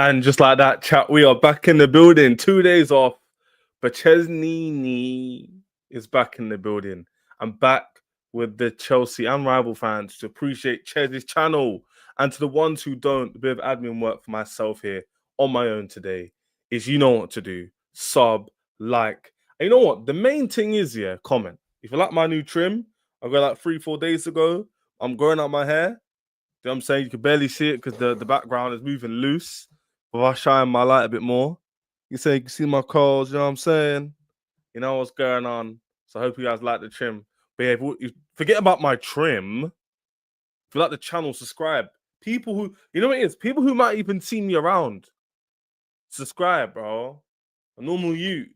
And just like that, chat, we are back in the building. 2 days off, but Chesney is back in the building. I'm back with the Chelsea and rival fans to appreciate Ches's channel. And to the ones who don't, a bit of admin work for myself here on my own today is you know what to do. Sub, like. And you know what? The main thing is, comment. If you like my new trim, I got like 3-4 days ago. I'm growing out my hair. You know what I'm saying? You can barely see it because the background is moving loose. But if I shine my light a bit more, you can see my curls, you know what I'm saying? You know what's going on. So I hope you guys like the trim. But yeah, if you forget about my trim. If you like the channel, subscribe. People who, you know what it is? People who might even see me around. Subscribe, bro. A normal you.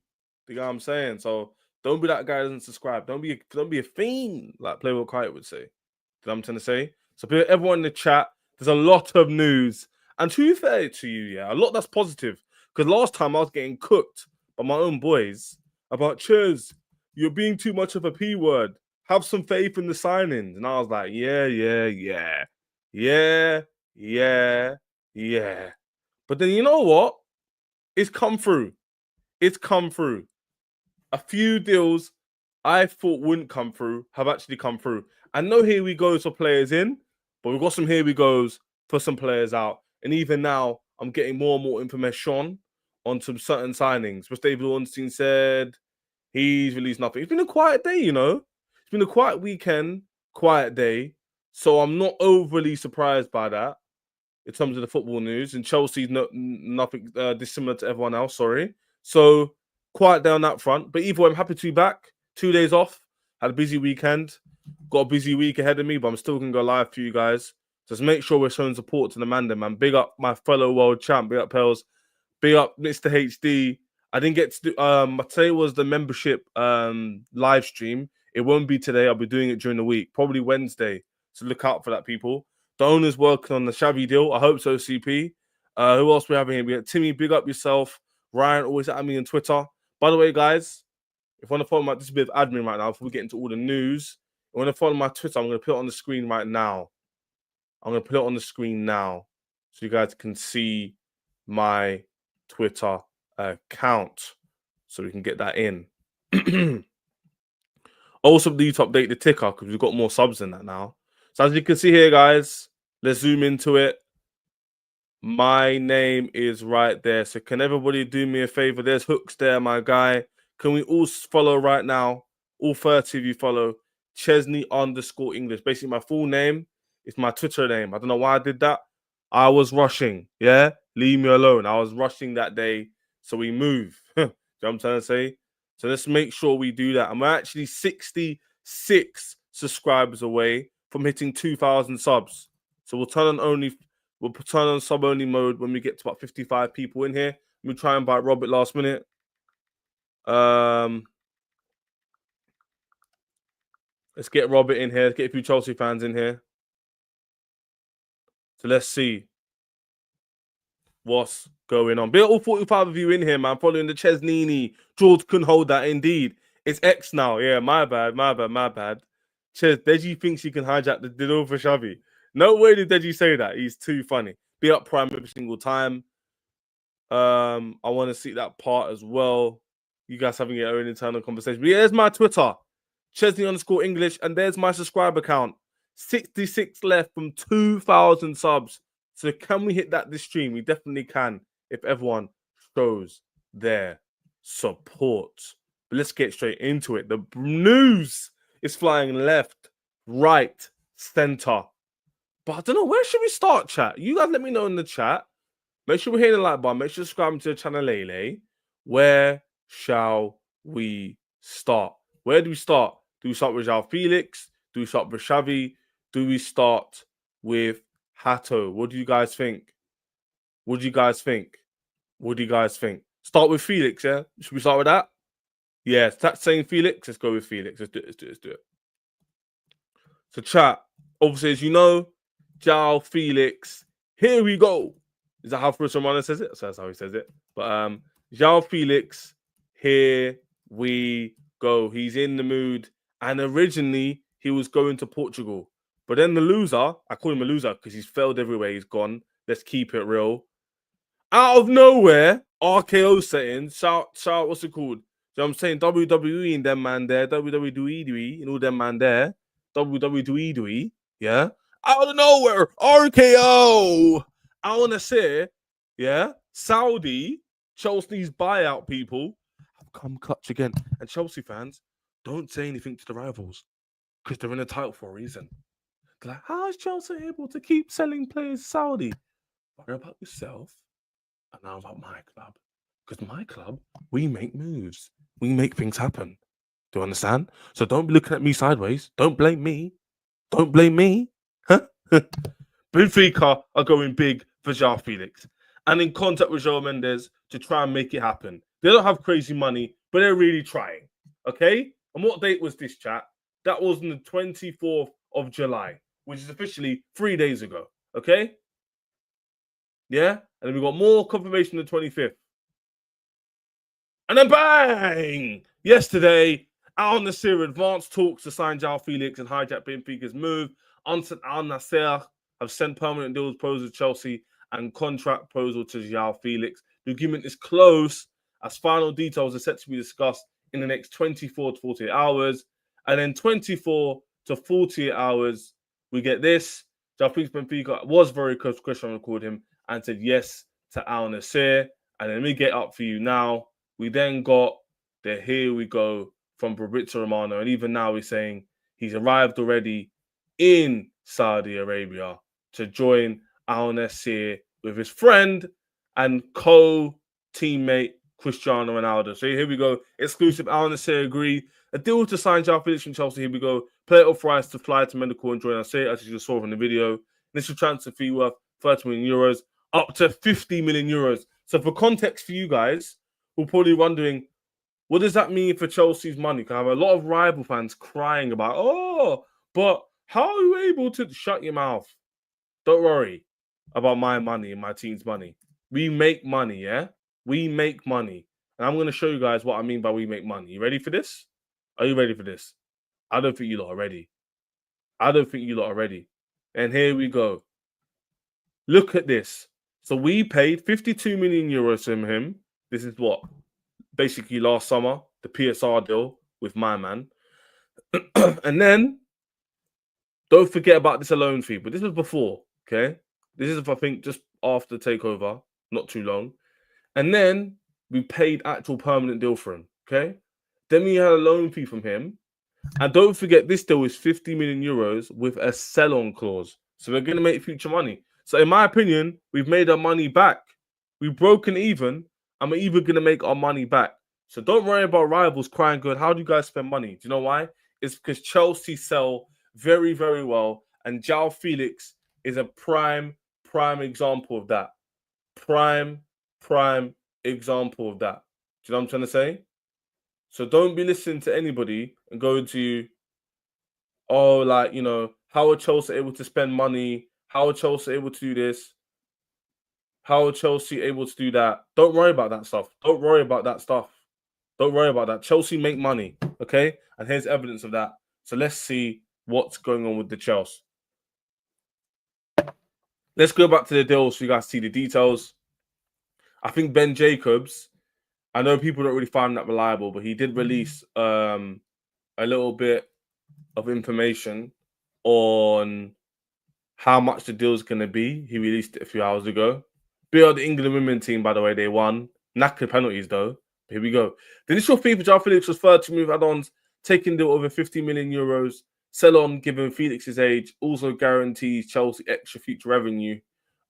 You know what I'm saying? So don't be that guy who doesn't subscribe. Don't be a fiend, like Playboy Kite would say. You know what I'm trying to say? So everyone in the chat, there's a lot of news. And to be fair to you, a lot that's positive. Because last time I was getting cooked by my own boys about, Ches, you're being too much of a P word. Have some faith in the signings. And I was like, yeah. But then you know what? It's come through. A few deals I thought wouldn't come through have actually come through. And no here we goes for players in, but we've got some here we goes for some players out. And even now, I'm getting more and more information on some certain signings. Which David Ornstein said he's released nothing. It's been a quiet day, you know. It's been a quiet weekend, quiet day. So I'm not overly surprised by that in terms of the football news. And Chelsea's nothing dissimilar to everyone else, sorry. So quiet day on that front. But either way, I'm happy to be back. 2 days off. Had a busy weekend. Got a busy week ahead of me, but I'm still going to go live for you guys. Just make sure we're showing support to the man, man. Big up my fellow world champ. Big up Pels. Big up Mr. HD. I didn't get to do... today was the membership live stream. It won't be today. I'll be doing it during the week. Probably Wednesday. So look out for that, people. The owner's working on the Xavi deal. I hope so, CP. Who else we having here? We got Timmy, big up yourself. Ryan, always at me on Twitter. By the way, guys, if you want to follow my... This is a bit of admin right now before we get into all the news. If you want to follow my Twitter, I'm going to put it on the screen right now. So you guys can see my Twitter account. So we can get that in. Also, need to update the ticker because we've got more subs than that now. So as you can see here, guys, let's zoom into it. My name is right there. So can everybody do me a favor? There's Hooks there, my guy. Can we all follow right now? All 30 of you follow Chesney_English. Basically, my full name is my Twitter name. I don't know why I did that. I was rushing. Yeah? Leave me alone. I was rushing that day. So we move. You know what I'm trying to say? So let's make sure we do that. And we're actually 66 subscribers away from hitting 2,000 subs. So we'll turn on sub only mode when we get to about 55 people in here. Let me try and bite Robert last minute. Let's get Robert in here. Let's get a few Chelsea fans in here. So let's see what's going on. Be all 45 of you in here, man. Following the Chesney. George couldn't hold that. Indeed, it's X now. Yeah, my bad. Ches, Deji thinks he can hijack the deal for Xavi. No way did Deji say that. He's too funny. Be up prime every single time. I want to see that part as well. You guys having your own internal conversation. But yeah, there's my Twitter. Chesney_English. And there's my subscriber count. 66 left from 2,000 subs. So can we hit that this stream? We definitely can if everyone shows their support. But let's get straight into it. The news is flying left, right, center. But I don't know, where should we start, chat? You guys let me know in the chat. Make sure we're hitting the like button. Make sure you're subscribing to the channel, Lele. Where shall we start? Where do we start? Do we start with Joao Felix? Do we start with Xavi? Do we start with Hato? What do you guys think? Start with Felix, yeah? Should we start with that? Yeah, that's saying Felix. Let's go with Felix. Let's do it. So, chat, obviously, as you know, Joao Felix, here we go. Is that how Bruce Romano says it? So that's how he says it. But Joao Felix, here we go. He's in the mood. And originally, he was going to Portugal. But then the loser, I call him a loser because he's failed everywhere he's gone. Let's keep it real. Out of nowhere, RKO settings, shout, what's it called? You know what I'm saying? WWE and them man there, WWE and all them man there, WWE, yeah? Out of nowhere, RKO! I want to say, yeah, Saudi, Chelsea's buyout people have come clutch again. And Chelsea fans, don't say anything to the rivals because they're in a title for a reason. They're like, how is Chelsea able to keep selling players Saudi? Worry about yourself. And now about my club. Because my club, we make moves. We make things happen. Do you understand? So don't be looking at me sideways. Don't blame me. Don't blame me. Huh? Benfica are going big for Joao Felix and in contact with Joao Mendes to try and make it happen. They don't have crazy money, but they're really trying. Okay? And what date was this, chat? That was on the 24th of July, which is officially 3 days ago. Okay? Yeah? And then we got more confirmation on the 25th. And then bang! Yesterday, Al Nassr advanced talks to sign Joao Felix and hijack Benfica's move. Al Nassr have sent permanent deals proposal to Chelsea and contract proposal to Joao Felix. The agreement is close as final details are set to be discussed in the next 24 to 48 hours. And then 24 to 48 hours, we get this. Joao Felix Benfica was very close. Question recorded him and said yes to Al Nassr. And then we get up for you now. We then got the here we go from Fabrizio Romano. And even now he's saying he's arrived already in Saudi Arabia to join Al Nassr with his friend and co-teammate Cristiano Ronaldo. So here we go. Exclusive. Al Nassr agree. A deal to sign Joao Felix from Chelsea. Here we go. Player authorized to fly to Medical and join Nassr, as you just saw from the video. Initial transfer fee worth 30 million euros, up to 50 million euros. So for context for you guys, who are probably wondering, what does that mean for Chelsea's money? Because I have a lot of rival fans crying about, oh, but how are you able to shut your mouth? Don't worry about my money and my team's money. We make money, yeah? We make money. And I'm going to show you guys what I mean by we make money. You ready for this? Are you ready for this? I don't think you lot are ready. I don't think you lot are ready. And here we go. Look at this. So we paid 52 million euros from him. This is what? Basically last summer, the PSR deal with my man. And then, don't forget about this loan fee. But this was before, okay? This is, I think, just after the takeover, not too long. And then we paid actual permanent deal for him, okay? Then we had a loan fee from him. And don't forget, this deal is 50 million euros with a sell-on clause. So we're going to make future money. So in my opinion, we've made our money back. We've broken even, and we're even going to make our money back. So don't worry about rivals crying good. How do you guys spend money? Do you know why? It's because Chelsea sell very, very well. And Joao Felix is a prime example of that. Prime example of that. Do you know what I'm trying to say? So don't be listening to anybody and going to, oh, like, you know, how are Chelsea able to spend money? How are Chelsea able to do this? How are Chelsea able to do that? Don't worry about that stuff. Don't worry about that stuff. Don't worry about that. Chelsea make money, okay? And here's evidence of that. So let's see what's going on with the Chelsea. Let's go back to the deal so you guys see the details. I think Ben Jacobs, I know people don't really find that reliable, but he did release a little bit of information on how much the deal is going to be. He released it a few hours ago. The England women team, by the way, they won. Knackered penalties, though. Here we go. The initial fee for Joao Felix was 30 move add-ons, taking deal over 50 million euros. Sell on, given Felix's age, also guarantees Chelsea extra future revenue.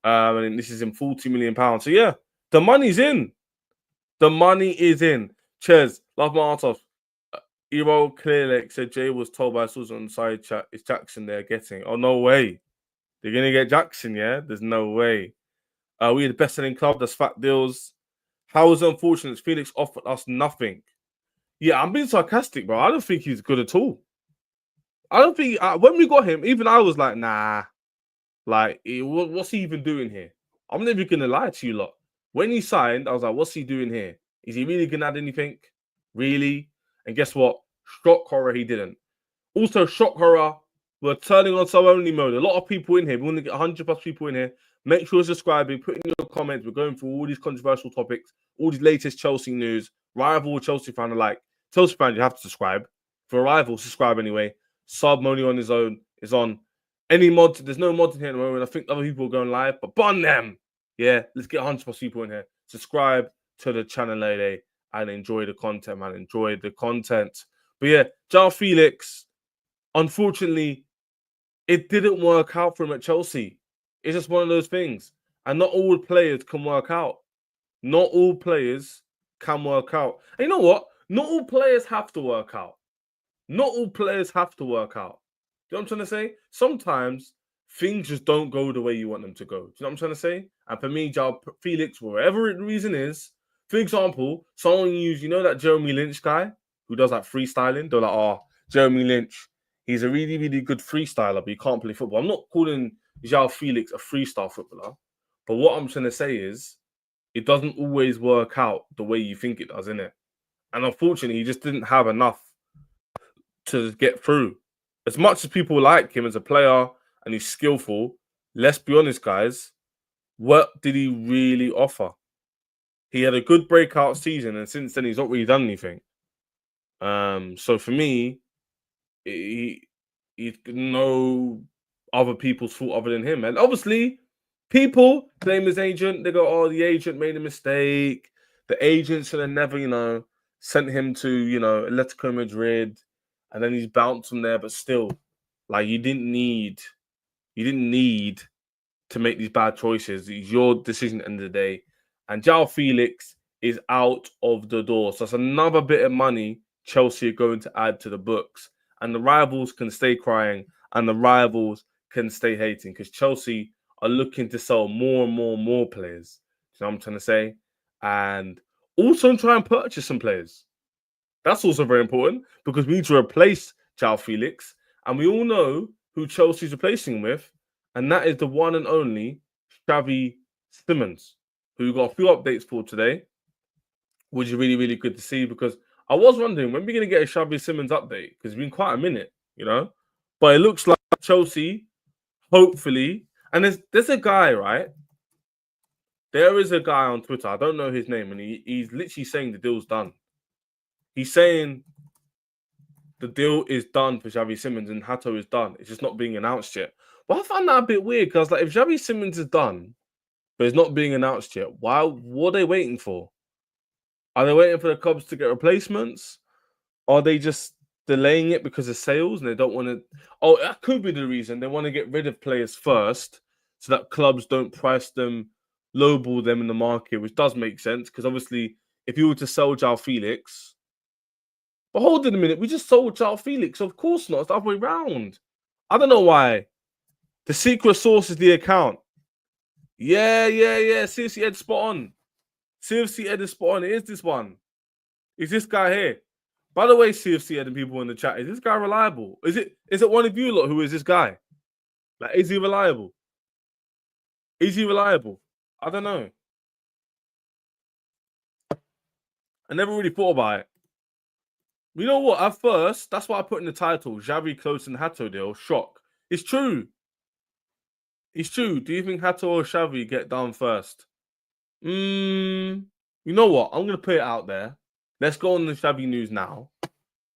And this is in £40 million. So, yeah, the money's in. The money is in. Cheers. Love my art off. Ero Clearlake said Jay was told by sources on the side chat, it's Jackson they're getting. Oh, no way. They're going to get Jackson, yeah? There's no way. We're the best-selling club. That's fat deals. How was it unfortunate? Felix offered us nothing. Yeah, I'm being sarcastic, bro. I don't think he's good at all. I don't think... when we got him, even I was like, nah. Like, what's he even doing here? I'm never going to lie to you lot. When he signed, I was like, what's he doing here? Is he really going to add anything? Really? And guess what? Shock horror, he didn't. Also, shock horror, we're turning on sub-only mode. A lot of people in here. We want to get 100+ people in here. Make sure you're subscribing, put in your comments. We're going through all these controversial topics, all these latest Chelsea news, rival Chelsea fan alike. Chelsea fan, you have to subscribe. For a rival, subscribe anyway. Sub only on his own is on. Any mods, there's no mods in here at the moment. I think other people are going live, but bun them. Yeah, let's get 100+ people in here. Subscribe to the channel today and enjoy the content, man. Enjoy the content. But yeah, Joao Felix, unfortunately, it didn't work out for him at Chelsea. It's just one of those things. And not all players can work out. Not all players can work out. And you know what? Not all players have to work out. Not all players have to work out. Do you know what I'm trying to say? Sometimes things just don't go the way you want them to go. Do you know what I'm trying to say? And for me, Joao Felix, whatever the reason is, for example, someone used, you know that Jeremy Lynch guy who does like freestyling? They're like, oh, Jeremy Lynch, he's a really, really good freestyler, but he can't play football. I'm not calling Joao Felix a freestyle footballer, but what I'm trying to say is it doesn't always work out the way you think it does, innit? And unfortunately, he just didn't have enough to get through. As much as people like him as a player and he's skillful, let's be honest, guys, what did he really offer? He had a good breakout season, and since then he's not really done anything. So for me, he's no other people's fault other than him. And obviously, people blame his agent. They go, oh, the agent made a mistake. The agent should have never, sent him to, Atletico Madrid. And then he's bounced from there. But still, like, you didn't need to make these bad choices. It's your decision at the end of the day. And Joao Felix is out of the door. So that's another bit of money Chelsea are going to add to the books. And the rivals can stay crying and the rivals can stay hating because Chelsea are looking to sell more and more players. You know what I'm trying to say? And also try and purchase some players. That's also very important because we need to replace Joao Felix. And we all know who Chelsea's replacing with. And that is the one and only Xavi Simmons, who got a few updates for today, which is really, really good to see because I was wondering when we're going to get a Xavi Simmons update because it's been quite a minute, But it looks like Chelsea, hopefully, and there's a guy, right? There is a guy on Twitter, I don't know his name, and he's literally saying the deal's done. He's saying the deal is done for Xavi Simmons and Hato is done. It's just not being announced yet. But I found that a bit weird because, if Xavi Simmons is done, but it's not being announced yet, what are they waiting for? Are they waiting for the clubs to get replacements? Are they just delaying it because of sales and they don't want to? Oh, that could be the reason. They want to get rid of players first so that clubs don't price them, lowball them in the market, which does make sense because obviously if you were to sell Joao Felix, but hold on a minute, we just sold Joao Felix. Of course not. It's the other way around. I don't know why. The secret source is the account. Yeah. CFC Ed spot on. CFC Ed is spot on. It is this one. It's this guy here. By the way, CFC Ed and people in the chat, is this guy reliable? Is it one of you lot who is this guy? Like, is he reliable? Is he reliable? I don't know. I never really thought about it. You know what? At first, that's what I put in the title. Xavi close and Hato deal. Shock. It's true. It's true. Do you think Hato or Xavi get done first? You know what? I'm going to put it out there. Let's go on the Xavi news now.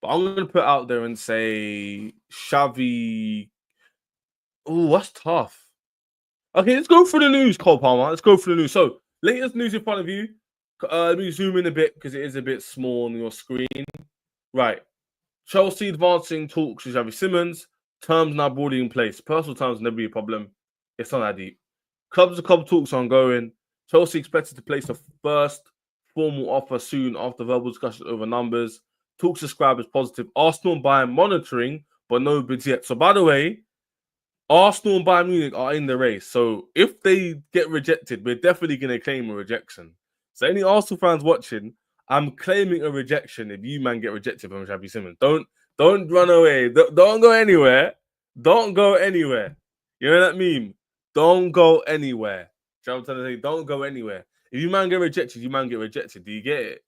But I'm going to put it out there and say Xavi. Oh, that's tough. Okay, let's go for the news, Cole Palmer. Let's go for the news. So, latest news in front of you. Let me zoom in a bit because it is a bit small on your screen. Right. Chelsea advancing talks with Xavi Simmons. Terms now broadly in place. Personal terms never be a problem. It's not that deep. Club-to-club talks ongoing. Chelsea expected to place a first formal offer soon after verbal discussion over numbers. Talks described as positive. Arsenal and Bayern monitoring, but no bids yet. So, by the way, Arsenal and Bayern Munich are in the race. So, if they get rejected, we're definitely going to claim a rejection. So, any Arsenal fans watching, I'm claiming a rejection if you, man, get rejected from Xavi Simmons. Don't run away. Don't go anywhere. Don't go anywhere. You know that meme? Don't go anywhere. You know what I'm trying to say? Don't go anywhere. If you, man, get rejected, you, man, get rejected. Do you get it?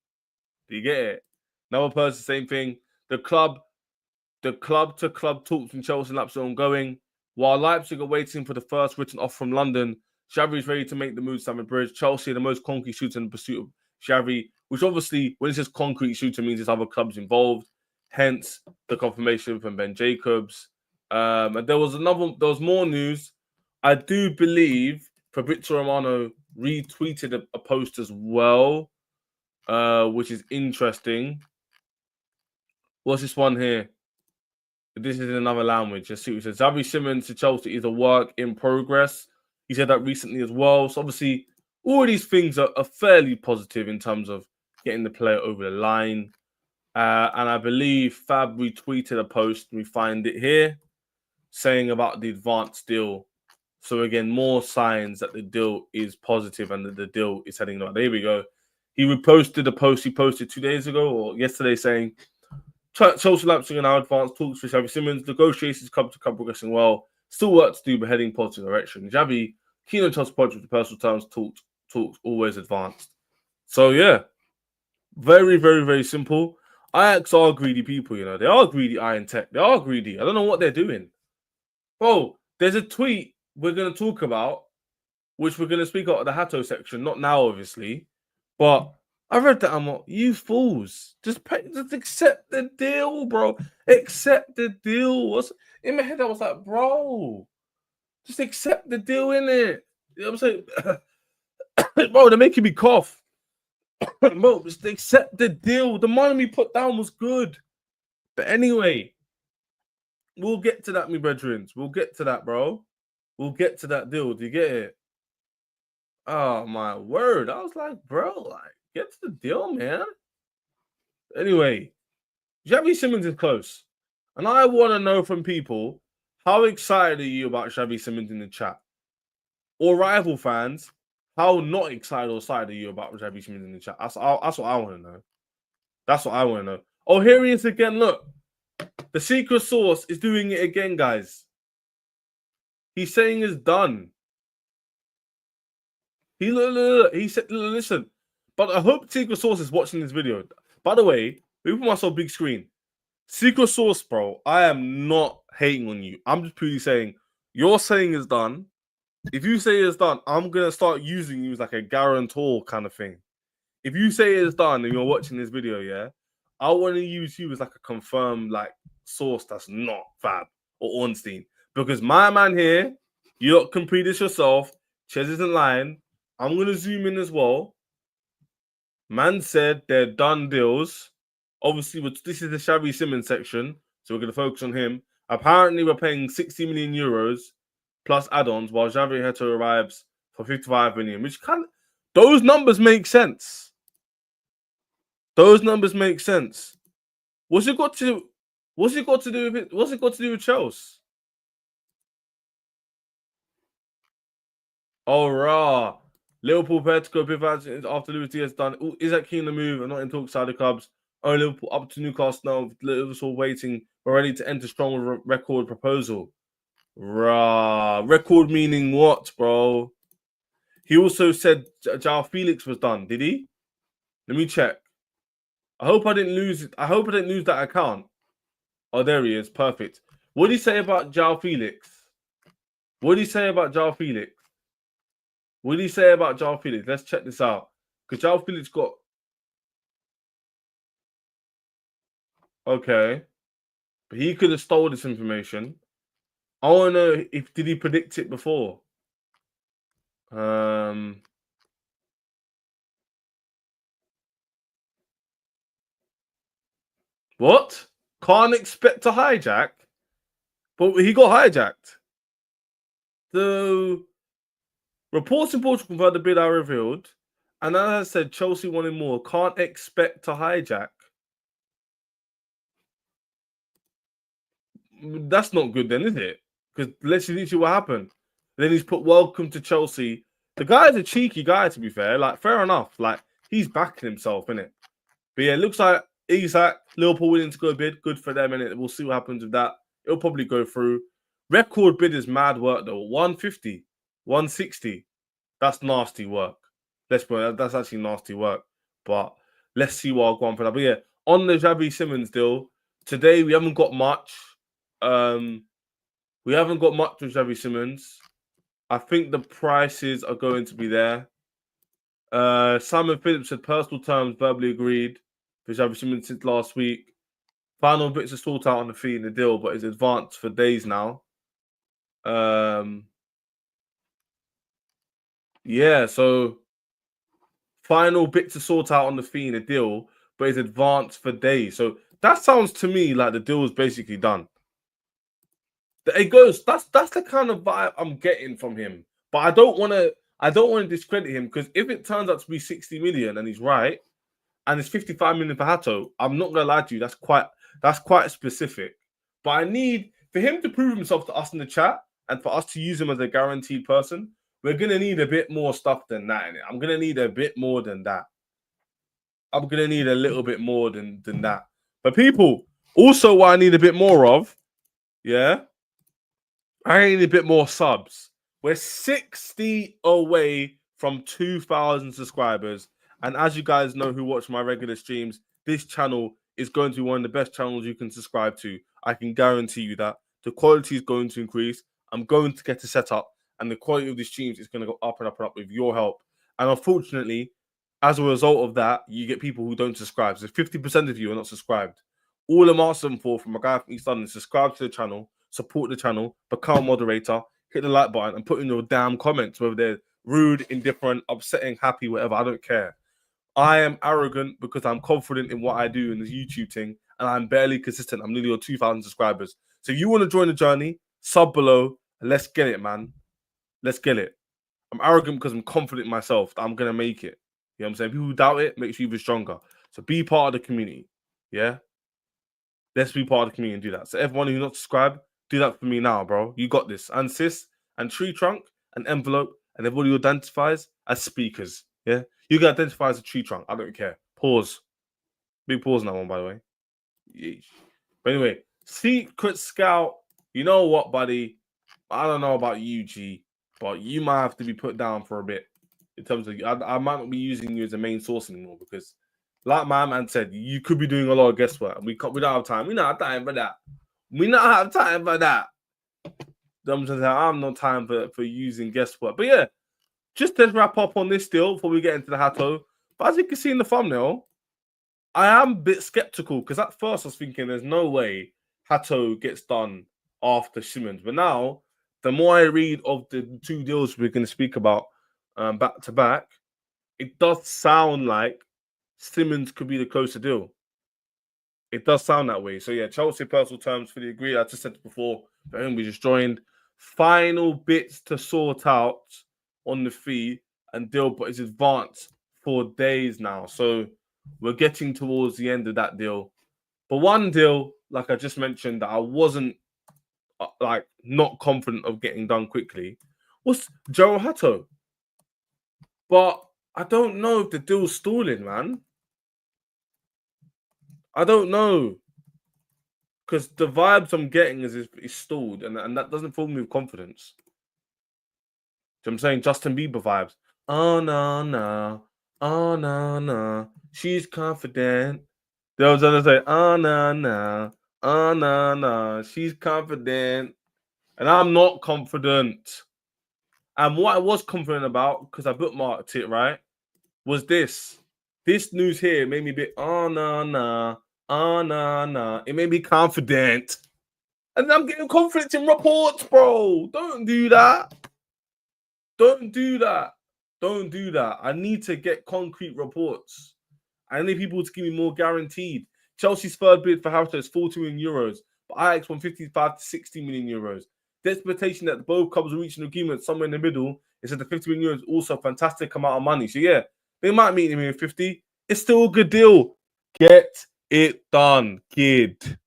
Do you get it? Another person, same thing. The club-to-club talks in Chelsea and Leipzig are ongoing. While Leipzig are waiting for the first written offer from London, Xavi is ready to make the move to Stamford Bridge. Chelsea are the most concrete shooter in the pursuit of Xavi, which obviously, when it says concrete shooter, means there's other clubs involved. Hence the confirmation from Ben Jacobs. And there was more news. I do believe Fabrizio Romano retweeted a post as well, which is interesting. What's this one here? This is in another language. Let's see what it says. Xavi Simmons to Chelsea is a work in progress. He said that recently as well. So obviously, all of these things are fairly positive in terms of getting the player over the line. And I believe Fab retweeted a post, and we find it here, saying about the advanced deal. So again, more signs that the deal is positive and that the deal is heading right. There we go. He reposted a post he posted 2 days ago or yesterday saying, Chelsea Leipzig are now advanced talks for Xavi Simmons. Negotiations come progressing well. Still work to do, but heading positive direction. Xavi, keen on Chelsea project with personal terms, talks always advanced. So yeah, very, very, very simple. Ajax are greedy people, you know. They are greedy, Iron Tech. They are greedy. I don't know what they're doing. Bro, there's a tweet we're going to talk about, which we're going to speak about the Hato section. Not now, obviously. But I read that. I'm like, you fools. Just accept the deal, bro. Accept the deal. In my head, I was like, bro, just accept the deal, innit? You know what I'm saying? Bro, they're making me cough. Bro, just accept the deal. The money we put down was good. But anyway, we'll get to that, me brethren. We'll get to that, bro. We'll get to that deal. Do you get it? Oh, my word. I was like, bro, like, get to the deal, man. Anyway, Xavi Simmons is close. And I want to know from people, how excited are you about Xavi Simmons in the chat? Or rival fans, how not excited or excited are you about Xavi Simmons in the chat? That's what I want to know. That's what I want to know. Oh, here he is again. Look. The secret source is doing it again, guys. He's saying it's done. He said, listen. But I hope secret source is watching this video. By the way, we put myself big screen. Secret source, bro. I am not hating on you. I'm just purely saying you're saying it's done. If you say it's done, I'm gonna start using you as like a guarantor kind of thing. If you say it's done and you're watching this video, yeah, I want to use you as like a confirmed like source that's not Fab or Ornstein. Because my man here, you don't complete this yourself. Chez isn't lying. I'm gonna zoom in as well. Man said they're done deals. Obviously, this is the Xavi Simmons section, so we're gonna focus on him. Apparently, we're paying 60 million euros plus add-ons, while Xavi Hato arrives for 55 million, which those numbers make sense. Those numbers make sense. What's it got to do with Chelsea? Oh, rah. Liverpool prepared to go pivot after Luis Diaz done. Ooh, is that keen to move? I'm not in talks side of clubs. Oh, Liverpool up to Newcastle now. Liverpool waiting. We're ready to enter strong record proposal. Rah. Record meaning what, bro? He also said Joao Felix was done. Did he? Let me check. I hope I didn't lose that account. Oh, there he is. Perfect. What did he say about Joao Felix? Let's check this out. Because Joao Felix got... Okay. But he could have stole this information. I want to know did he predict it before? What? Can't expect to hijack? But he got hijacked. The reports in Portugal confirmed the bid I revealed. And as I said, Chelsea wanted more. Can't expect to hijack. That's not good then, is it? Because let's see literally what happened. Then he's put welcome to Chelsea. The guy's a cheeky guy, to be fair. Like, fair enough. Like, he's backing himself, innit? But yeah, it looks like Isak, Liverpool willing to go bid. Good for them, innit? We'll see what happens with that. It'll probably go through. Record bid is mad work, though. 150, 160. That's nasty work. That's actually nasty work. But let's see what I'll go on for that. But yeah, on the Xavi Simmons deal, today we haven't got much. We haven't got much with Xavi Simmons. I think the prices are going to be there. Simon Phillips said personal terms verbally agreed for Xavi Simmons since last week. Final bits to sort out on the fee in the deal, but it's advanced for days now. Yeah, so final bit to sort out on the fee in the deal, but it's advanced for days. So that sounds to me like the deal is basically done. It goes. That's the kind of vibe I'm getting from him. But I don't want to discredit him because if it turns out to be 60 million and he's right, and it's 55 million for Hato, I'm not gonna lie to you. That's quite specific. But I need for him to prove himself to us in the chat and for us to use him as a guaranteed person. We're gonna need a bit more stuff than that in it. I'm gonna need a bit more than that. I'm gonna need a little bit more than that. But people, also what I need a bit more of, yeah, I need a bit more subs. We're 60 away from 2,000 subscribers. And as you guys know who watch my regular streams, this channel is going to be one of the best channels you can subscribe to. I can guarantee you that. The quality is going to increase. I'm going to get a setup, and the quality of the streams is going to go up and up and up with your help. And unfortunately, as a result of that, you get people who don't subscribe. So 50% of you are not subscribed. All I'm asking for from a guy from East London is subscribe to the channel, support the channel, become a moderator, hit the like button, and put in your damn comments, whether they're rude, indifferent, upsetting, happy, whatever. I don't care. I am arrogant because I'm confident in what I do in this YouTube thing, and I'm barely consistent. I'm nearly on 2,000 subscribers. So if you want to join the journey, sub below, and let's get it, man. Let's get it. I'm arrogant because I'm confident in myself that I'm going to make it. You know what I'm saying? People who doubt it makes you even stronger. So be part of the community. Yeah? Let's be part of the community and do that. So everyone who's not subscribed, do that for me now, bro. You got this. And sis, and tree trunk, and envelope, and everybody who identifies as speakers. Yeah? You can identify as a tree trunk. I don't care. Pause. Big pause on that one, by the way. Yeesh. But anyway, Secret Scout, you know what, buddy? I don't know about you, G, but you might have to be put down for a bit. In terms of, I might not be using you as a main source anymore because, like my man said, you could be doing a lot of guesswork. And we don't have time. We don't have time for that. We don't have time for that. I'm not time for using guesswork. But yeah, just to wrap up on this deal before we get into the Hato. But as you can see in the thumbnail, I am a bit skeptical because at first I was thinking there's no way Hato gets done after Simmons. But now, the more I read of the two deals we're going to speak about back to back, it does sound like Simmons could be the closer deal. It does sound that way. So yeah, Chelsea personal terms for the agreed. I just said it before, but we just joined. Final bits to sort out on the fee and deal, but it's advanced for days now. So we're getting towards the end of that deal. But one deal, like I just mentioned, that I wasn't not confident of getting done quickly was Joao Hato. But I don't know if the deal's stalling, man. I don't know. Because the vibes I'm getting is stalled, and that doesn't fill me with confidence. So I'm saying Justin Bieber vibes. Oh, no. Oh, no. She's confident. There was others say, oh, no. Oh, no. She's confident. And I'm not confident. And what I was confident about, because I bookmarked it, right, was this. This news here made me a bit, oh, no. Oh, no. It made me confident. And I'm getting confidence in reports, bro. Don't do that. Don't do that. Don't do that. I need to get concrete reports. I need people to give me more guaranteed. Chelsea's third bid for Hato is 40 million euros, but Ajax won 55 to 60 million euros. The expectation that both clubs will reach an agreement somewhere in the middle is that the 50 million euros is also a fantastic amount of money. So yeah, they might meet him in 50. It's still a good deal. Get it done, kid.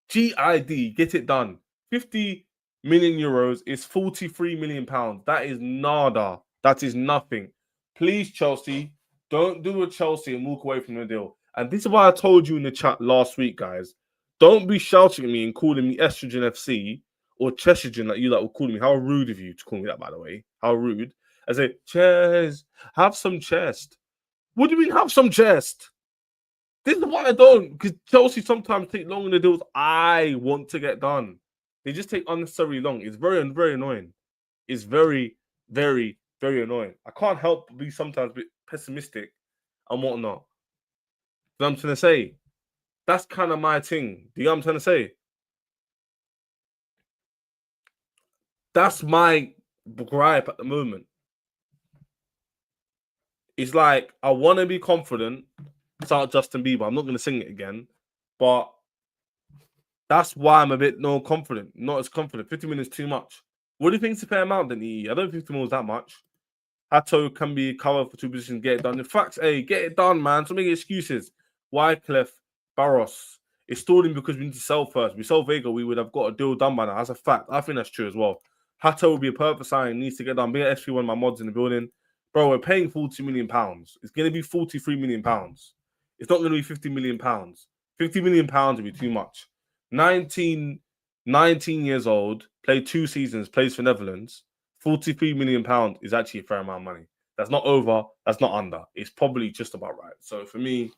GID, get it done. 50 million euros is 43 million pounds. That is nada. That is nothing. Please, Chelsea, don't do a Chelsea and walk away from the deal. And this is why I told you in the chat last week, guys. Don't be shouting at me and calling me Estrogen FC or Chestrogen like you will call me. How rude of you to call me that, by the way. How rude. I say, Ches, have some chest. What do you mean have some chest? This is why I don't, because Chelsea sometimes take long in the deals I want to get done. They just take unnecessarily long. It's very, very annoying. is very, very, very annoying. I can't help but be sometimes a bit pessimistic and whatnot. You know what I'm trying to say? That's kind of my thing. Do you know what I'm trying to say? That's my gripe at the moment. It's like I want to be confident. Start Justin Bieber. I'm not going to sing it again, but that's why I'm a bit no confident. Not as confident. 50 minutes too much. What do you think is a fair amount, then? I don't think 50 minutes that much. Hato can be covered for 2 positions, get it done. In fact, hey, get it done, man. So many excuses. Wycliffe, Barros. It's stalling because we need to sell first. We sell Vega, we would have got a deal done by now. That's a fact. I think that's true as well. Hato will be a perfect sign. Needs to get done. Big SP one of my mods in the building. Bro, we're paying £40 million. It's going to be £43 million. It's not going to be £50 million. £50 million would be too much. 19 years old, played 2 seasons, plays for Netherlands. £43 million is actually a fair amount of money. That's not over. That's not under. It's probably just about right. So for me,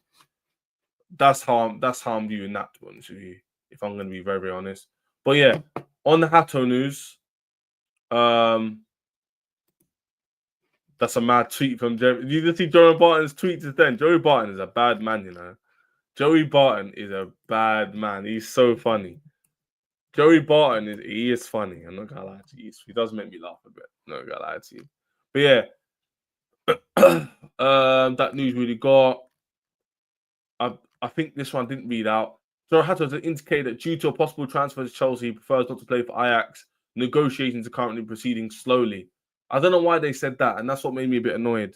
that's how I'm viewing that, to be honest with you, if I'm going to be very, very honest. But yeah, on the Hato news, that's a mad tweet from Jeremy. You just see Joey Barton's tweet just then. Joey Barton is a bad man, you know. Joey Barton is a bad man. He's so funny. Joey Barton is funny. I'm not gonna lie to you. He does make me laugh a bit. I'm not gonna lie to you. But yeah, that news really got. I think this one didn't read out. Joe Hato has indicated that due to a possible transfer to Chelsea, he prefers not to play for Ajax. Negotiations are currently proceeding slowly. I don't know why they said that, and that's what made me a bit annoyed.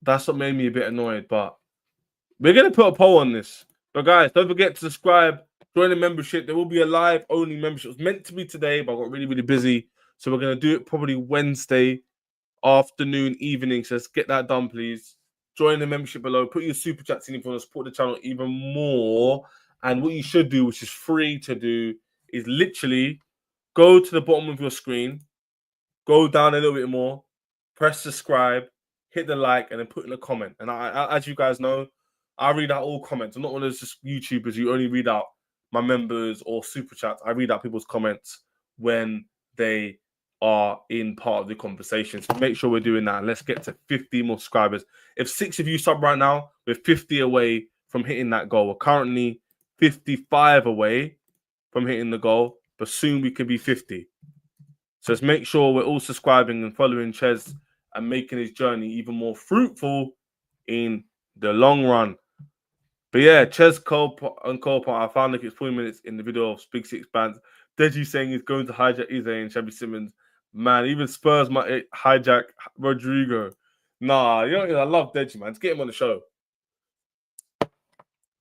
That's what made me a bit annoyed, but we're going to put a poll on this. But guys, don't forget to subscribe, join the membership. There will be a live-only membership. It was meant to be today, but I got really, really busy. So we're going to do it probably Wednesday afternoon, evening. So let's get that done, please. Join the membership below. Put your super chats in if you want to support the channel even more. And what you should do, which is free to do, is literally go to the bottom of your screen, go down a little bit more, press subscribe, hit the like, and then put in a comment. And I, as you guys know, I read out all comments. I'm not one of those YouTubers who only read out my members or super chats. I read out people's comments when they are in part of the conversation. So make sure we're doing that. And let's get to 50 more subscribers. If 6 of you sub right now, we're 50 away from hitting that goal. We're currently 55 away from hitting the goal, but soon we could be 50. So let's make sure we're all subscribing and following Ches and making his journey even more fruitful in the long run. But yeah, Ches Cole and Cole, I found like it's 40 minutes in the video of Big Six bands. Deji saying he's going to hijack Ize and Xavi Simmons. Man, even Spurs might hijack Rodrigo. Nah, you know, I love Deji, man. Let's get him on the show.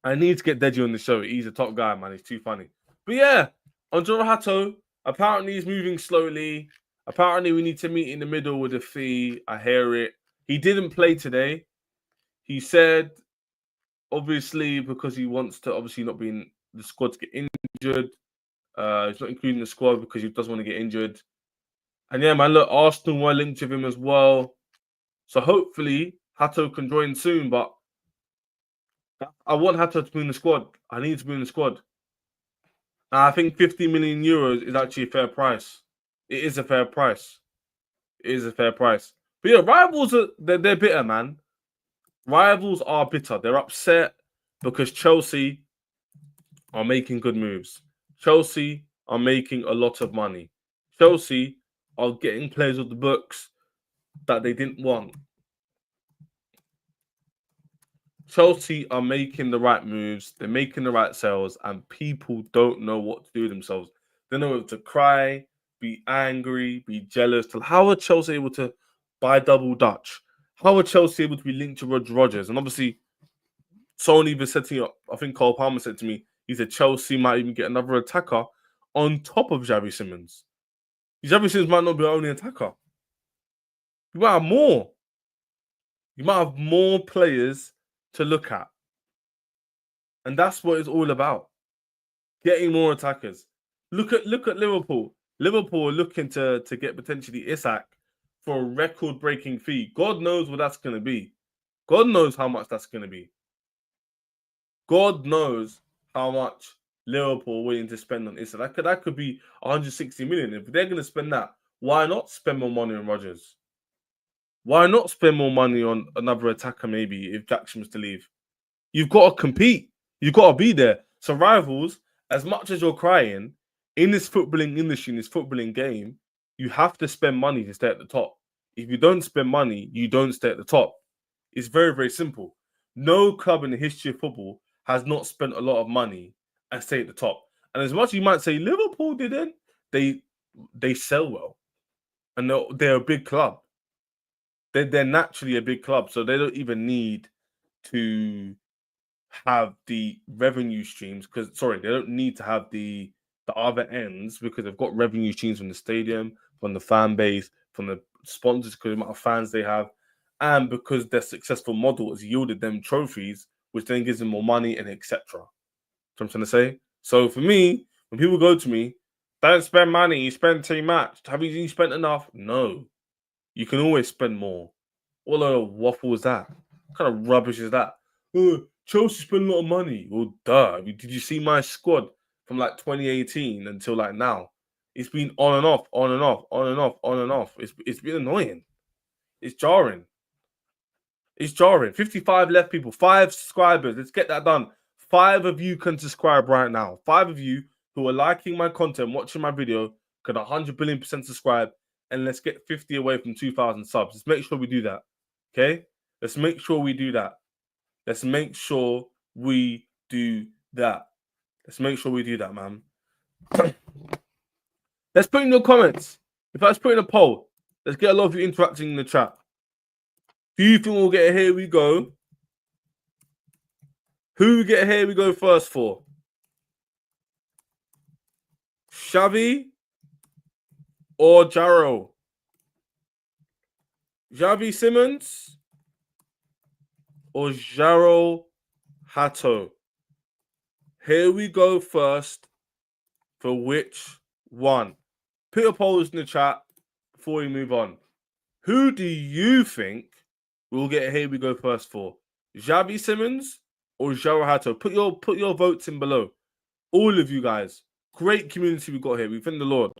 I need to get Deji on the show. He's a top guy, man. He's too funny. But yeah, on Joao Hato, apparently he's moving slowly. Apparently we need to meet in the middle with a fee. I hear it. He didn't play today. He said, obviously, because he wants to obviously not be in the squad to get injured. He's not including the squad because he doesn't want to get injured. And yeah, man, look, Arsenal were linked with him as well. So hopefully Hato can join soon. But I want Hato to be in the squad. I need to be in the squad. And I think 50 million euros is actually a fair price. It is a fair price. It is a fair price. But yeah, rivals they're bitter, man. Rivals are bitter. They're upset because Chelsea are making good moves. Chelsea are making a lot of money. Chelsea are getting players of the books that they didn't want. Chelsea are making the right moves. They're making the right sales, and people don't know what to do themselves. They know whether to cry, be angry, be jealous. How are Chelsea able to buy double Dutch? How are Chelsea able to be linked to Rodgers? And obviously, someone even said to me, I think Cole Palmer said to me, he said Chelsea might even get another attacker on top of Xavi Simmons. Xavi Simmons might not be our only attacker. You might have more. You might have more players to look at. And that's what it's all about. Getting more attackers. Look at Liverpool. Liverpool are looking to get potentially Isak for a record-breaking fee. God knows what that's going to be. God knows how much that's going to be. God knows how much Liverpool are willing to spend on Issa. That could be 160 million. If they're going to spend that, why not spend more money on Rodgers? Why not spend more money on another attacker? Maybe if Jackson was to leave, you've got to compete. You've got to be there. So rivals, as much as you're crying in this footballing industry, in this footballing game, you have to spend money to stay at the top. If you don't spend money, you don't stay at the top. It's very, very simple. No club in the history of football has not spent a lot of money and stayed at the top. And as much as you might say Liverpool didn't, they sell well. And they're a big club. They're naturally a big club, so they don't even need to have the revenue streams they don't need to have the other ends because they've got revenue streams from the stadium, from the fan base, from the sponsors because of the amount of fans they have, and because their successful model has yielded them trophies, which then gives them more money and etc. What I'm trying to say. So for me, when people go to me, don't spend money, you spend too much. Have you spent enough? No. You can always spend more. What a waffle is that? What kind of rubbish is that? Chelsea spend a lot of money. Well, duh. Did you see my squad from like 2018 until like now? It's been on and off, on and off, on and off, on and off. It's been annoying. It's jarring. It's jarring. 55 left, people. 5 subscribers. Let's get that done. 5 of you can subscribe right now. 5 of you who are liking my content, watching my video, can 100 billion% subscribe. And let's get 50 away from 2,000 subs. Let's make sure we do that. Okay? Let's make sure we do that. Let's make sure we do that. Let's make sure we do that, man. Let's put in your comments. If I was putting a poll, let's get a lot of you interacting in the chat. Do you think we'll get a here we go? Who we get a here we go first for? Xavi or Jaro? Xavi Simmons or Joao Hato? Here we go first for which one? Put your polls in the chat before we move on. Who do you think we'll get a here we go first for? Xavi Simmons or Joao Hato? Put your votes in below. All of you guys. Great community we got here. We thank the Lord.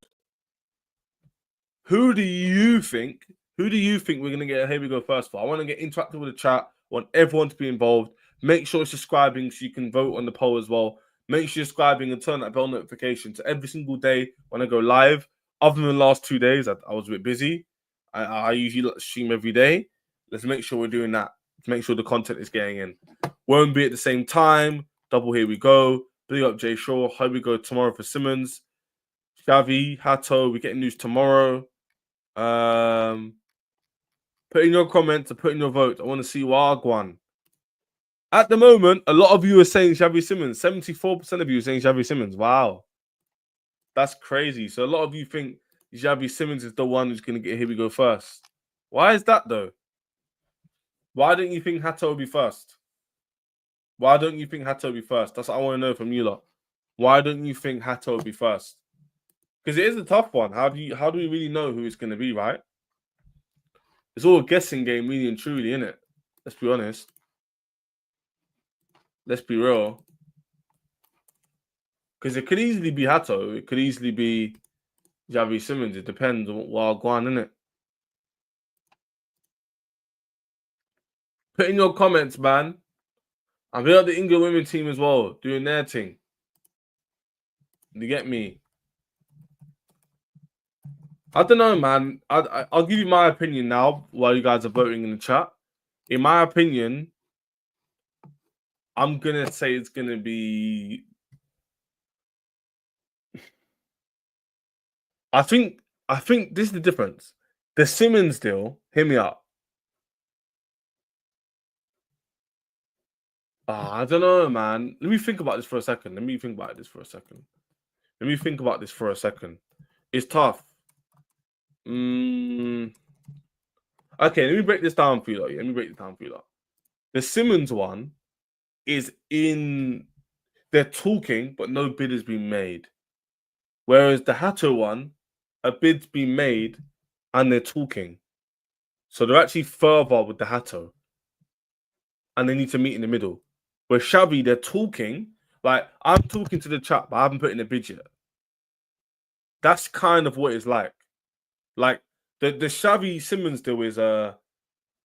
Who do you think we're going to get a here we go first for? I want to get interactive with the chat. I want everyone to be involved. Make sure you're subscribing so you can vote on the poll as well. Make sure you're subscribing and turn that bell notification to every single day when I go live. Other than the last 2 days, I was a bit busy. I usually stream every day. Let's make sure we're doing that. To make sure the content is getting in. Won't be at the same time. Double here we go. Big up Jay Shaw. Here we go tomorrow for Simmons. Xavi, Hato, we're getting news tomorrow. Put in your comments and put in your vote. I want to see Wagwan. At the moment, a lot of you are saying Xavi Simmons. 74% of you are saying Xavi Simmons. Wow. That's crazy. So a lot of you think Xavi Simmons is the one who's going to get here we go first. Why is that, though? Why don't you think Hato will be first? Why don't you think Hato will be first? That's what I want to know from you lot. Why don't you think Hato will be first? Because it is a tough one. How do we really know who it's going to be, right? It's all a guessing game, really and truly, isn't it? Let's be honest. Let's be real. Because it could easily be Hato. It could easily be Xavi Simmons. It depends on what going, isn't it? Put in your comments, man. And we got the England women team as well, doing their thing. You get me? I don't know, man. I'll give you my opinion now while you guys are voting in the chat. In my opinion, I'm going to say it's going to be... I think this is the difference. The Simmons deal, hear me out. I don't know, man. Let me think about this for a second. It's tough. Okay, let me break this down for you. The Simmons one is in... They're talking, but no bid has been made. Whereas the Hato one, a bid's been made and they're talking. So they're actually further with the Hato. And they need to meet in the middle. Where Xavi, they're talking, Like, I'm talking to the chat, but I haven't put in a bid yet. That's kind of what it's like. Like, the Xavi Simmons deal is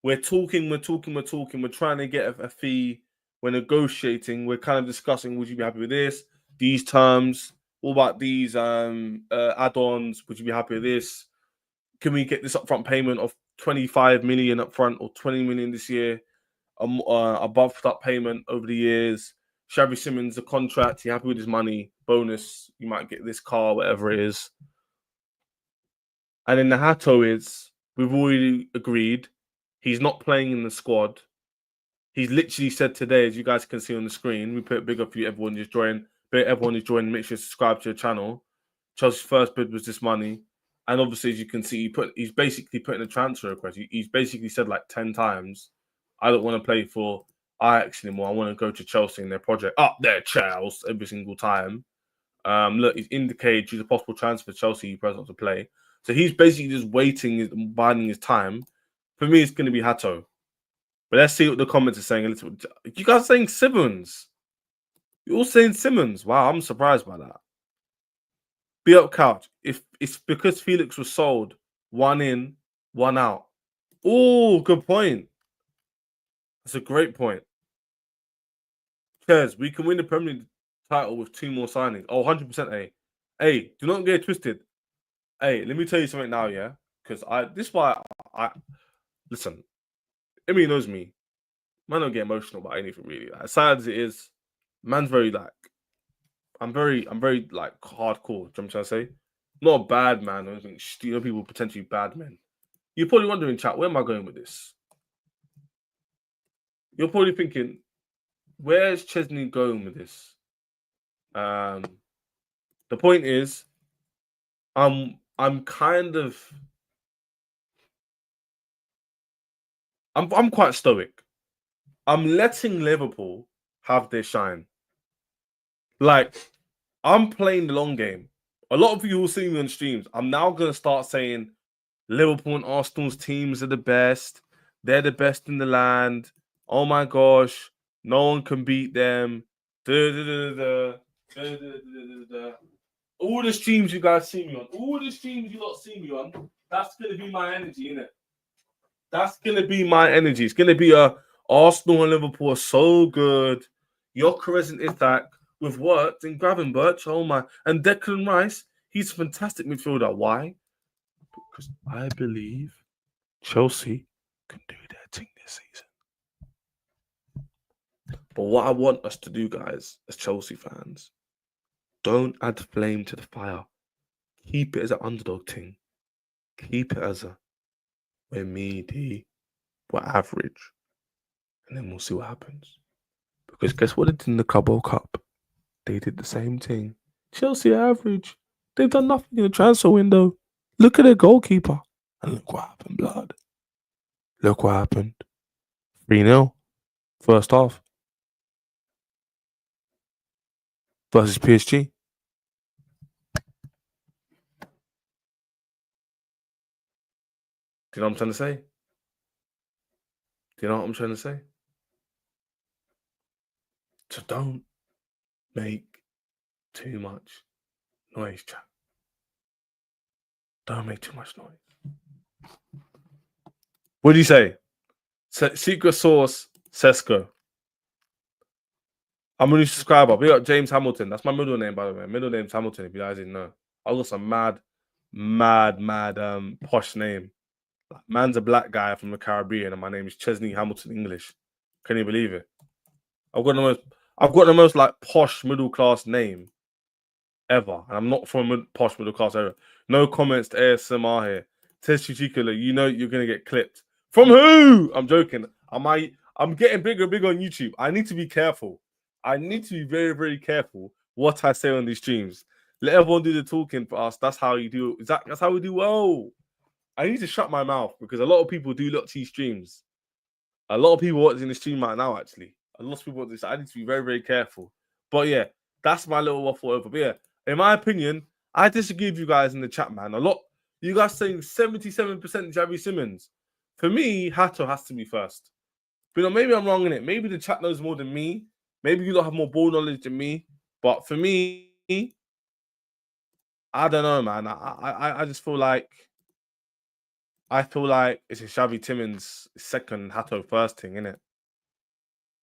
we're talking, we're trying to get a fee, we're negotiating, we're kind of discussing, would you be happy with this? These terms, what about these add-ons? Would you be happy with this? Can we get this upfront payment of 25 million upfront or 20 million this year? Above that payment over the years. Xavi Simmons, a contract, you happy with his money? Bonus, you might get this car, whatever it is. And then the Hato is, we've already agreed, he's not playing in the squad. He's literally said today, as you guys can see on the screen, we put it big up for you, everyone who's joined. Everyone who's joined, make sure you subscribe to the channel. Chelsea's first bid was this money. And obviously, as you can see, he's basically put in a transfer request. He's basically said like 10 times, I don't want to play for Ajax anymore. I want to go to Chelsea in their project. Up there, Chelsea, every single time. Look, he's indicated he's a possible transfer for Chelsea. He doesn't to play. So he's basically just waiting, biding his time. For me, it's going to be Hato. But let's see what the comments are saying a little bit. You guys are saying Simmons. You're all saying Simmons. Wow, I'm surprised by that. Be up couch. If it's because Felix was sold, one in, one out. Oh, good point. That's a great point. Cheers. We can win the Premier League title with 2 more signings. Oh, 100% A. Hey, do not get it twisted. Hey, let me tell you something now, yeah? Because this is why I listen. Emily knows me. Man don't get emotional about anything really. Like, as sad as it is, man's very like I'm very like hardcore. Do you know what I'm trying to say? Not a bad man or anything. You know, people potentially bad men. You're probably wondering, chat, where am I going with this? You're probably thinking, where's Chesney going with this? The point is, I'm quite stoic. I'm letting Liverpool have their shine. Like, I'm playing the long game. A lot of you will see me on streams. I'm now going to start saying Liverpool and Arsenal's teams are the best. They're the best in the land. Oh my gosh. No one can beat them. All the streams you guys see me on. All the streams you lot see me on. That's going to be my energy, innit? That's going to be my energy. It's going to be Arsenal and Liverpool are so good. Gyökeres and Isak with worked and Gravenberch. Oh my. And Declan Rice. He's a fantastic midfielder. Why? Because I believe Chelsea can do their thing this season. But what I want us to do, guys, as Chelsea fans, don't add flame to the fire. Keep it as an underdog thing. Keep it as we're meaty, we're average. And then we'll see what happens. Because guess what they did in the Club World Cup? They did the same thing. Chelsea average. They've done nothing in the transfer window. Look at their goalkeeper. And look what happened, blood. Look what happened. 3-0. First half. Versus PSG. Do you know what I'm trying to say? Do you know what I'm trying to say? So don't make too much noise, chat. Don't make too much noise. What do you say? Secret Sauce, Sesko. I'm a new subscriber. We got James Hamilton. That's my middle name, by the way. Middle name's Hamilton, if you guys didn't know. I got some mad posh name. Man's a black guy from the Caribbean, and my name is Chesney Hamilton English. Can you believe it? I've got the most like posh middle class name ever, and I'm not from a posh middle class era. No comments to ASMR here. Test you know you're gonna get clipped. From who? I'm joking. I'm getting bigger and bigger on YouTube. I need to be careful. I need to be very, very careful what I say on these streams. Let everyone do the talking for us. That's how you do it. That's how we do well. I need to shut my mouth because a lot of people do look to these streams. A lot of people watching the stream right now, actually. A lot of people watch this. I need to be very, very careful. But yeah, that's my little waffle over. But yeah, in my opinion, I disagree with you guys in the chat, man. You guys saying 77% Xavi Simmons. For me, Hato has to be first. But maybe I'm wrong in it. Maybe the chat knows more than me. Maybe you don't have more ball knowledge than me, but for me, I don't know, man. I just feel like it's a Xavi Simmons second, Hato first thing, innit?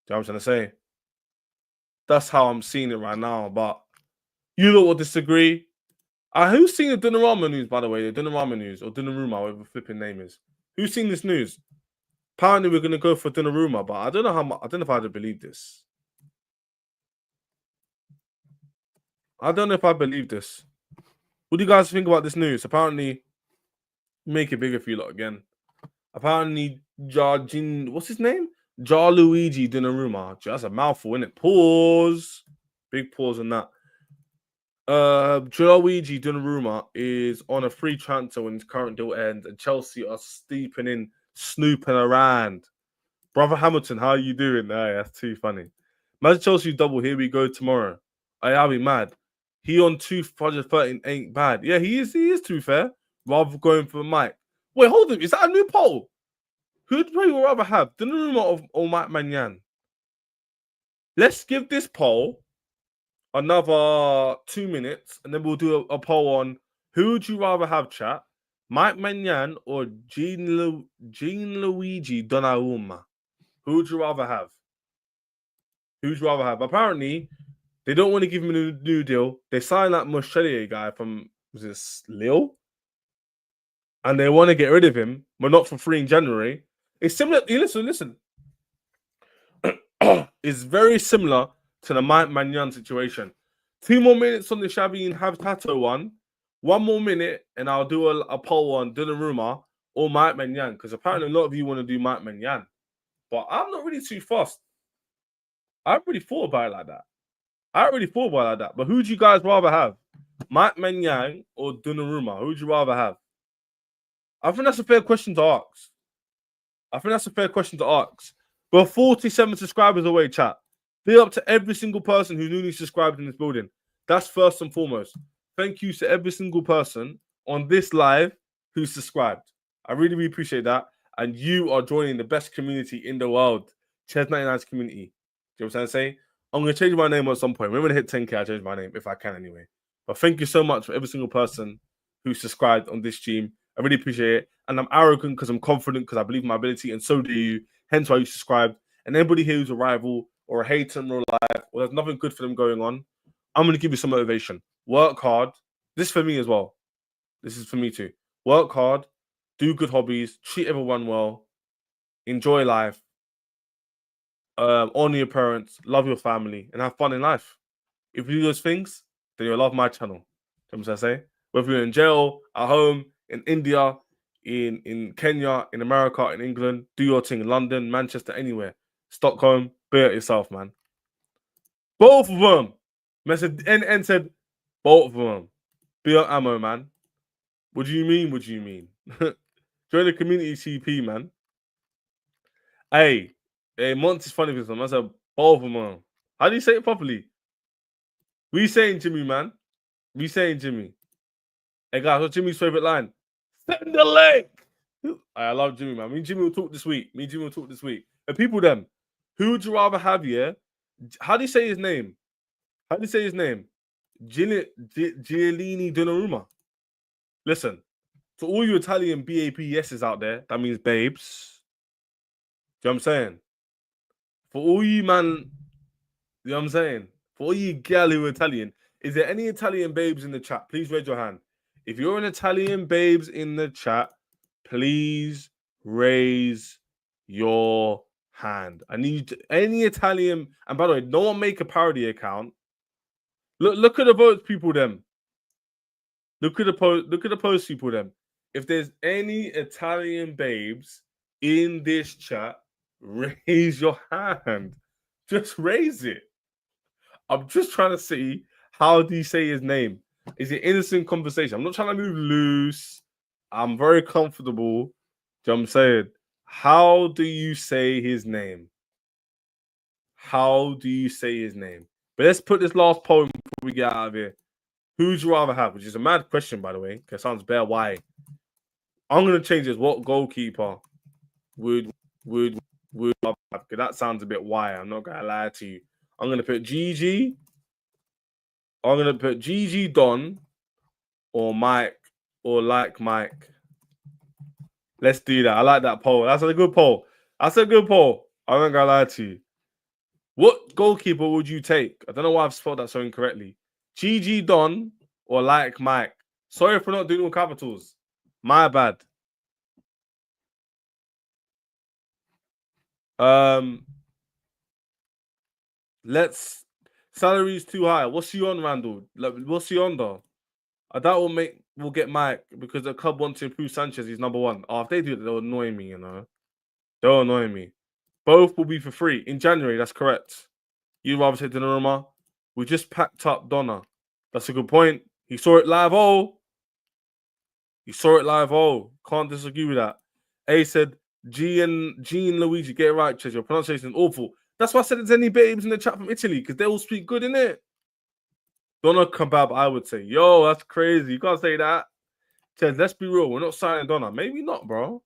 Do you know what I'm trying to say? That's how I'm seeing it right now. But you lot will disagree. Who's seen the Donnarumma news, by the way? The Donnarumma news or Donnarumma, whatever the flipping name is. Who's seen this news? Apparently, we're gonna go for Donnarumma, but I don't know how much. I don't know if I believe this. I don't know if I believe this. What do you guys think about this news? Apparently, make it bigger for you lot again. Apparently, what's his name? Luigi Donnarumma. That's a mouthful, isn't it? Pause. Big pause on that. Luigi Donnarumma is on a free transfer when his current deal ends, and Chelsea are snooping around. Brother Hamilton, how are you doing? Hey, that's too funny. Imagine Chelsea double. Here we go tomorrow. I'll be mad. He on 213 ain't bad. Yeah, he is. He is too fair. Rather going for Mike. Wait, hold on. Is that a new poll? Who'd you rather have, Donnarumma or Mike Maignan? Let's give this poll another 2 minutes, and then we'll do a poll on who would you rather have, chat? Mike Maignan or Gianluigi Donnarumma? Who would you rather have? Who'd you rather have? Apparently, they don't want to give him a new deal. They signed that Moshelier guy from, was this Lille? And they want to get rid of him, but not for free in January. It's similar. Listen. It's very similar to the Mike Maignan situation. 2 more minutes on the Xavi and Hato one. 1 more minute, and I'll do a poll on Donnarumma or Mike Maignan, because apparently a lot of you want to do Mike Maignan. But I'm not really too fussed. I haven't really thought about it like that. But who would you guys rather have? Mike Maignan or Donnarumma? Who would you rather have? I think that's a fair question to ask. We're 47 subscribers away, chat. Be up to every single person who's newly subscribed in this building. That's first and foremost. Thank you to every single person on this live who's subscribed. I really, really appreciate that. And you are joining the best community in the world. Ches 99's community. Do you know what I'm saying? I'm going to change my name at some point. When we hit 10K, I'll change my name if I can anyway. But thank you so much for every single person who subscribed on this stream. I really appreciate it. And I'm arrogant because I'm confident because I believe in my ability, and so do you. Hence why you subscribed. And anybody here who's a rival or a hater in real life, or there's nothing good for them going on, I'm going to give you some motivation. Work hard. This is for me as well. This is for me too. Work hard. Do good hobbies. Treat everyone well. Enjoy life. Honor your parents. Love your family. And have fun in life. If you do those things, then you'll love my channel. You know what I'm saying? Whether you're in jail, at home, in India, in Kenya, in America, in England, do your thing. In London, Manchester, anywhere. Stockholm, be it yourself, man. Both of them. NN said, both of them. Be your ammo, man. What do you mean? Join the community CP, man. Hey, Monty's funny with them. I said, both of them. How do you say it properly? We saying Jimmy, man. We saying Jimmy. Hey, guys, what's Jimmy's favorite line? Send the leg. I love Jimmy, man. Me and Jimmy will talk this week. And people, them, who would you rather have, yeah? How do you say his name? Gianni Donnarumma. Listen, to all you Italian BAPSs out there, that means babes. Do you know what I'm saying? For all you, man, you know what I'm saying? For all you gal who are Italian, is there any Italian babes in the chat? Please raise your hand. If you're an Italian babes in the chat, please raise your hand. I need any Italian. And by the way, no one make a parody account. Look at the votes, people. Them. Look at the post, people. Them. If there's any Italian babes in this chat, raise your hand. Just raise it. I'm just trying to see, how do you say his name? Is it innocent conversation? I'm not trying to move loose. I'm very comfortable. Do you know what I'm saying? How do you say his name? But let's put this last poem before we get out of here. Who would you rather have? Which is a mad question, by the way, because it sounds bare why. I'm going to change this. What goalkeeper would because that sounds a bit why. I'm not going to lie to you. I'm gonna put GG. I'm gonna put GG Don or Mike or like Mike. Let's do that. I like that poll. That's a good poll. That's a good poll. I'm not gonna lie to you. What goalkeeper would you take? I don't know why I've spelled that so incorrectly. GG Don or like Mike. Sorry for not doing all capitals. My bad. Let's. Salary's too high. What's he on, Randall? Like, what's he on though? That will get Mike because the club wants to improve Sanchez. He's number one. Oh, if they do that, they'll annoy me. You know, they'll annoy me. Both will be for free in January. That's correct. You rather say Donnarumma? We just packed up Donna. That's a good point. He saw it live. Oh, he saw it live. Oh, can't disagree with that. A said Gene Luigi, get it right, Ches. Your pronunciation is awful. That's why I said there's any babes in the chat from Italy because they all speak good in it. Donna Kebab, I would say. Yo, that's crazy. You can't say that. Ches, let's be real. We're not signing Donna. Maybe not, bro.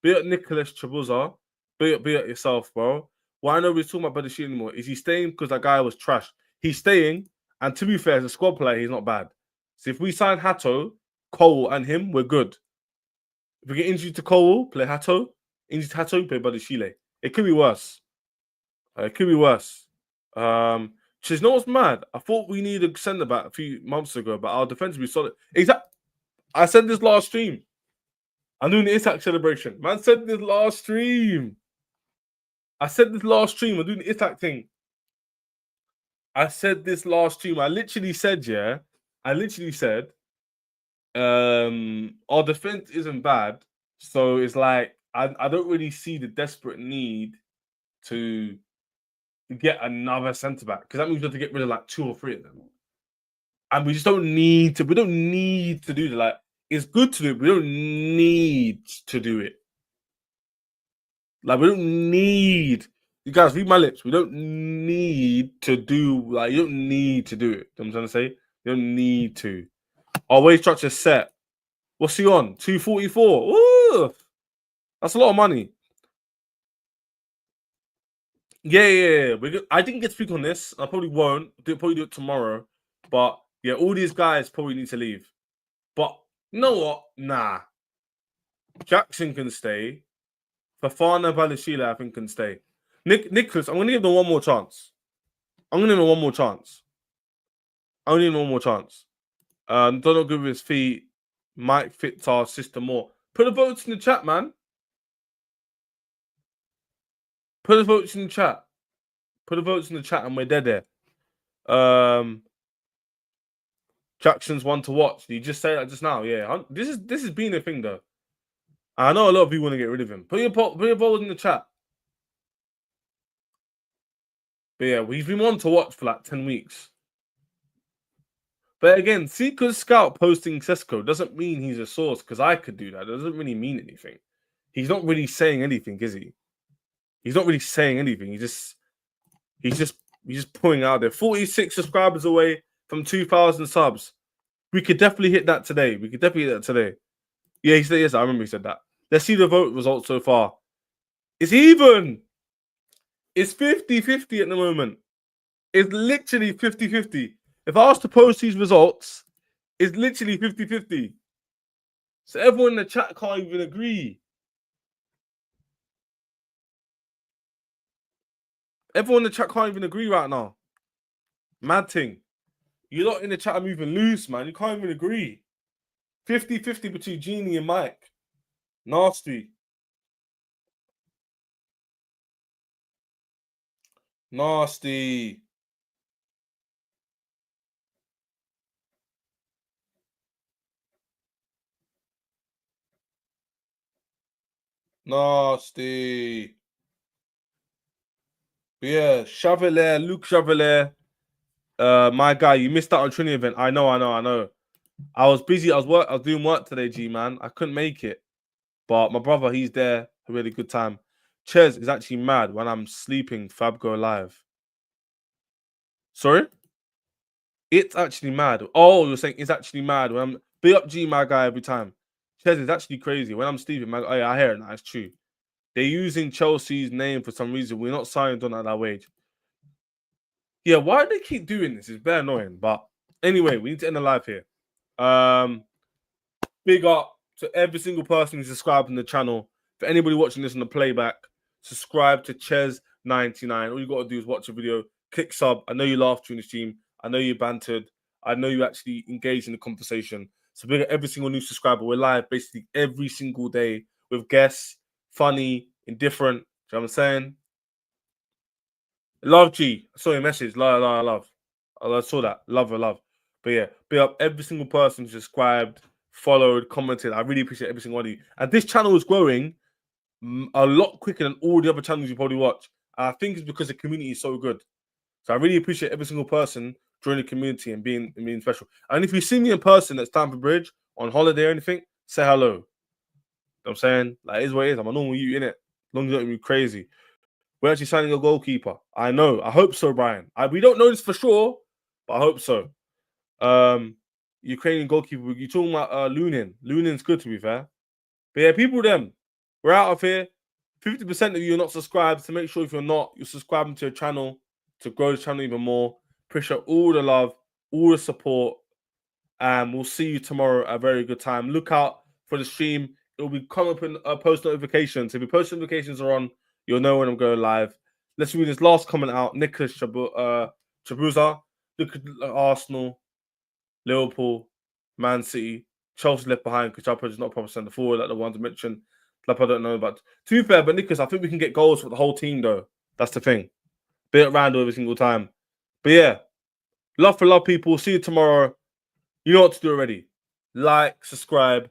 Be up Nicholas Chabuza. Be up yourself, bro. Why nobody's talking about Badashir anymore? Is he staying because that guy was trash? He's staying, and to be fair, as a squad player, he's not bad. So if we sign Hato, Cole, and him, we're good. If we get injured to Cole, play Hato. Injured to Hato, play Badashile. It could be worse. It could be worse. Just know what's mad? I thought we needed a centre back a few months ago, but our defense will be solid. I said this last stream. I'm doing the Isak celebration. Man said this last stream. I'm doing the Isak thing. I said this last stream. I literally said, our defense isn't bad. So it's like, I don't really see the desperate need to get another centre back because that means we have to get rid of like 2 or 3 of them. And we just don't need to. We don't need to do that. Like, it's good to do it. We don't need to do it. Like, we don't need. You guys, read my lips. We don't need to do. Like, you don't need to do it. You know what I'm trying to say? You don't need to. Our wage structure set. What's he on? 244. Ooh, that's a lot of money. Yeah. I didn't get to speak on this. I probably won't. I'll probably do it tomorrow. But yeah, all these guys probably need to leave. But you know what? Nah. Jackson can stay. Fafana Balashila, I think, can stay. Nicholas, I'm going to give them one more chance. Don't know good with his feet. Might fit our system more. Put the votes in the chat, man. Put the votes in the chat. And we're dead there. Jackson's one to watch. Did you just say that just now? Yeah. This has been a thing though. I know a lot of people want to get rid of him. Put your votes in the chat. But yeah, we've been one to watch for like 10 weeks. But again, Seeker's Scout posting Sesko doesn't mean he's a source because I could do that. It doesn't really mean anything. He's not really saying anything, is he? He's not really saying anything. He's just pulling out there. 46 subscribers away from 2,000 subs. We could definitely hit that today. Yeah, he said yes. I remember he said that. Let's see the vote results so far. It's even. It's 50-50 at the moment. It's literally 50-50. If I was to post these results, it's literally 50-50. So everyone in the chat can't even agree. Everyone in the chat can't even agree right now. Mad thing. You're not in the chat moving loose, man. You can't even agree. 50-50 between Genie and Mike. Nasty. Nasty. Nasty. But yeah, Luke Chevalier. My guy, you missed out on Trinity event. I know. I was busy. I was doing work today, G man. I couldn't make it. But my brother, he's there. A really good time. Ches is actually mad when I'm sleeping. Fab go live. Sorry? It's actually mad. Oh, you're saying it's actually mad when I'm big up G, my guy, every time. Ches is actually crazy. When I'm sleeping, oh yeah, I hear it now. It's true. They're using Chelsea's name for some reason. We're not signed on at that wage. Yeah, why do they keep doing this? It's very annoying. But anyway, we need to end the live here. Big up to every single person who's subscribed in the channel. For anybody watching this on the playback, subscribe to Ches99. All you got to do is watch a video, click sub. I know you laughed during the stream. I know you bantered. I know you actually engaged in the conversation. So big up every single new subscriber. We're live basically every single day with guests, funny, indifferent. Do you know what I'm saying? Love G. I saw your message. Love. I saw that. Love. But yeah, big up every single person who subscribed, followed, commented. I really appreciate every single one of you. And this channel is growing a lot quicker than all the other channels you probably watch. And I think it's because the community is so good. So I really appreciate every single person joining the community and being special. And if you see me in person at Stamford Bridge on holiday or anything, say hello. You know what I'm saying? Like, it is what it is. I'm a normal you, innit? As long as you don't be crazy. We're actually signing a goalkeeper. I know. I hope so, Brian. We don't know this for sure, but I hope so. Ukrainian goalkeeper. You're talking about Lunin. Lunin's good, to be fair. But yeah, people, we're out of here. 50% of you are not subscribed. So make sure if you're not, you're subscribing to the channel to grow the channel even more. Appreciate all the love, all the support. And we'll see you tomorrow at a very good time. Look out for the stream. It'll be coming up in post notifications. If your post notifications are on, you'll know when I'm going live. Let's read this last comment out. Nicholas Chabuza. Look at Arsenal, Liverpool, Man City, Chelsea left behind because Chelsea is not a proper centre forward like the ones I mentioned. Like I don't know, but to be fair, but Nicholas, I think we can get goals for the whole team though. That's the thing. Bit around every single time. But yeah, love for love, people. See you tomorrow. You know what to do already. Like, subscribe,